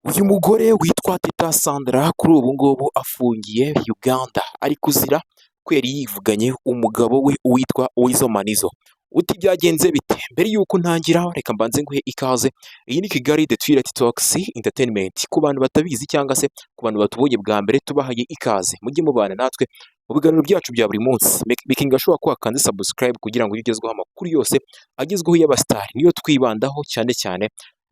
Uyu mugore witwa Teta Sandra kuri ubu ngubu afungiye Uganda, ari kuzira ko yari yivuganye umugabo we witwa Weasel Manizo. Uti byagenze bite? Mbere y'uko ntangira reka mbanze nguhe ikaze. Iyi ni Kigali The Toilet Talks Entertainment. Ku bantu batabizi cyangwa se ku bantu batubonye bwa mbere tubahaye ikaze. Mujye mubana natwe mu biganiro byacu bya buri munsi. Making sure ko wakanze subscribe kugira ngo ujye ugezweho amakuru yose agezweho y'abasitari. Niyo twibandaho cyane cyane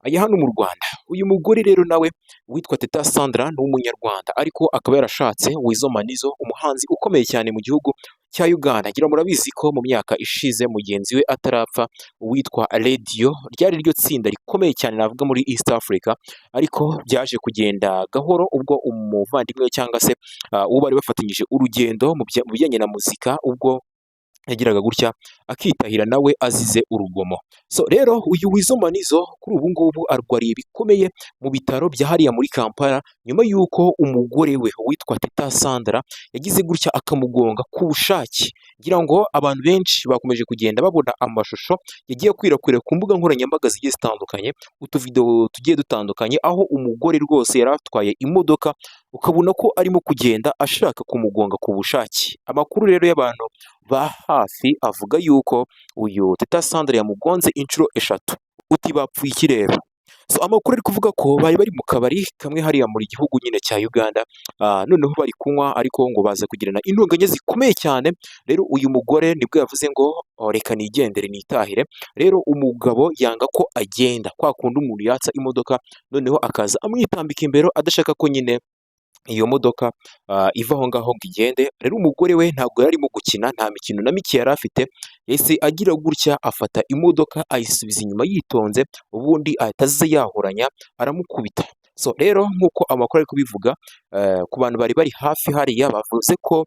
aya hano mu Rwanda. Uyu mugore rero nawe witwa Teta Sandra ni umunyarwanda ariko akaba yarashatse Weasel Manizo, umuhanzi ukomeye cyane mu gihugu cya Uganda. Ngira murabizi ko mu myaka ishize mugenzi we atarapfa witwa Radio ryari ryo tsinda rikomeye cyane navuga muri East Africa, ariko byaje kugenda gahoro ubwo umuvandimwe cyangwa se uwo bari bafatanyije urugendo mu bijyanye na muzika ubwo yagiraga gutya akitahira nawe azize urugomo. So rero uyu Weasel Manizo kuri ubu ngubu arwariye bikomeye mu bitaro bya hariya muri Kampala nyuma y'uko umugore we witwa Teta Sandra yagize gutya akamugonga ku bushake. Ngira ngo abantu benshi bakomeje kugenda babona amashusho yagiye akwirakwira ku mbuga nkoranyambaga zigiye zitandukanye, utuvidewo tugiye dutandukanye, aho umugore rwose yari atwaye imodoka ukabona ko arimo kugenda ashaka kumugonga ku bushake. Amakuru rero y'abantu ba hafi avuga yuko uyu Teta Sandra yamugonze inshuro eshatu. Uti bapfuye iki rero? So amakuru ari kuvuga ko bari bari mu kabari kamwe hariya muri gihugu nyine cya Uganda, noneho bari kunywa ariko ngo baza kugirana intonganya zikomeye cyane. Rero uyu mugore nibwo yavuze ngo reka nigendere nitahire. Rero umugabo yanga ko agenda, kwa kundi umuntu yatsa imodoka noneho akaza amwitambika imbere adashaka ko nyine iyo modoka iva aho ngaho ngo igende. Rero umugore we ntabwo yari arimo gukina, nta mikino na mike yari afite, yahise agira gutya afata imodoka ayisubiza inyuma yitonze, ubundi ahita aza yahuranya aramukubita. So rero nk'uko amakuru ari kubivuga, ku bantu bari bari hafi hariya bavuze ko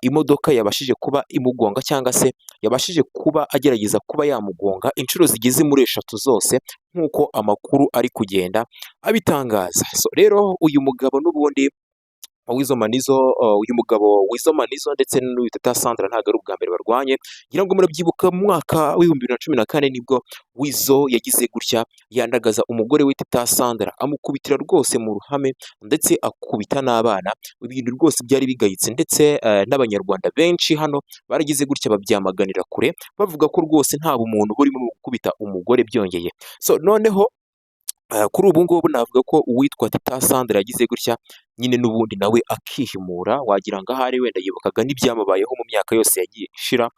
imodoka yabashije kuba imugonga cyangwa se yabashije kuba agerageza kuba yamugonga inshuro zigeze muri eshatu zose nk'uko amakuru ari kugenda abitangaza. So rero uyu mugabo n'ubundi Weasel Manizo, uyu mugabo Weasel Manizo ndetse n'uyu Teta Sandra ntabwo ari ubwa mbere barwanye. Ngira ngo murabyibuka mu mwaka w'ibihumbi 2014 nibwo Weasel yagize gutya yandagaza umugore we Teta Sandra, amukubitira rwose mu ruhame ndetse akubita n'abana. Ibintu rwose byari bigayitse ndetse n'abanyarwanda benshi hano baragize gutya babyamaganira kure bavuga ko rwose nta bumuntu burimo gukubita umugore byongeye. So noneho kuri ubu ngubu navuga ko uwitwa Teta Sandra yagize gutya nyine n'ubundi nawe akihimura, wagira ngo ahari wenda yibukaga n'ibyamubayeho mu myaka yose yagiye ishira,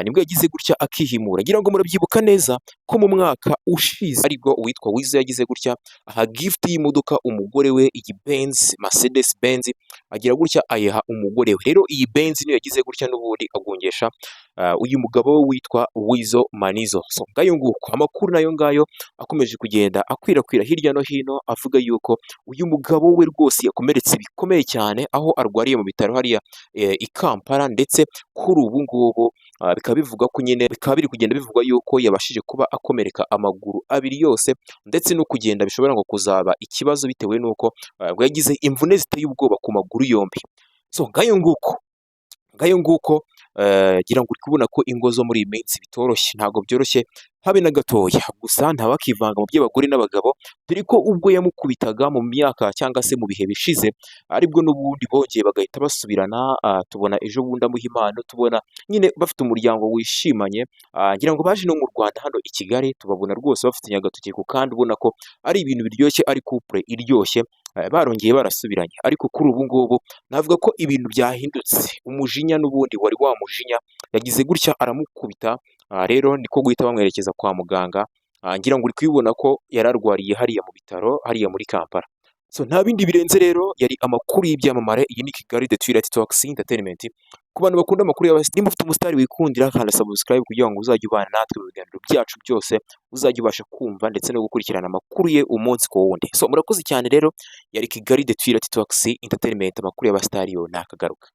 nibwo yagize gutya akihimura. Ngira ngo murabyibuka neza ko mu mwaka ushize aribwo uwitwa Weasel yagize gutya aha gift y'imodoka umugore we, iyi Benz, Mercedes Benz, agira gutya ayiha umugore we. Rero iyi Benz niyo yagize gutya n'ubundi agongesha uyu mugabo witwa Weasel Manizo. So ngayo nguko amakuru nayo ngayo akomeje kugenda akwirakwira hirya no hino avuga yuko uyu mugabo we rwose yakomeretse bikomeye cyane, aho arwariye mu bitaro hariya i Kampala, ndetse kuri ubu ngubu bikaba bivuga ko nyine bikaba biri kugenda bivuga yuko yabashije kuba akomereka amaguru abiri yose, ndetse no kugenda bishobora ngo kuzaba ikibazo bitewe n'uko yagize imvune ziteye ubwoba ku maguru yombi. So ngayo nguko ngira ngo uri kubona ko ingo zo muri iyi minsi bitoroshye, ntabwo byoroshye habe na gatoya. Gusa ntawakivanga mu by'abagore n'abagabo, dore ko ubwo yamukubitaga mu myaka cyangwa se mu bihe bishize aribwo n'ubundi bongeye bagahita basubirana. Tubona ejo bundi amuha impano, tubona nyine bafite umuryango wishimanye. Ngira ngo baje no mu Rwanda hano i Kigali tubabona rwose bafite agatoki ku kandi, ubona ko ari ibintu biryoshye, ari couple iryoshye, barongeye barasubiranye. Ariko kuri ubu ngubu navuga ko ibintu byahindutse, umujinya n'ubundi wari wamujinya yagize gutya aramukubita. Rero niko guhita bamwerekeza kwa muganga. Ngira ngo uri kubibona ko yararwariye hariya mu bitaro hariya muri Kampala. So nta bindi birenze rero, yari amakuru y'ibyamamare. Iyi ni Kigali The Toilet Talks Entertainment. Ku bantu bakunda amakuru y'abasitari, nimba ufite umusitari wikundira kanda subscribe kugira ngo uzajye ubana natwe mu biganiro byacu byose, uzajye ubasha kumva ndetse no gukurikirana amakuru ye umunsi ku wundi. So murakoze cyane rero, yari Kigali The Toilet Talks Entertainment, amakuru y'abasitari yo nakagaruka.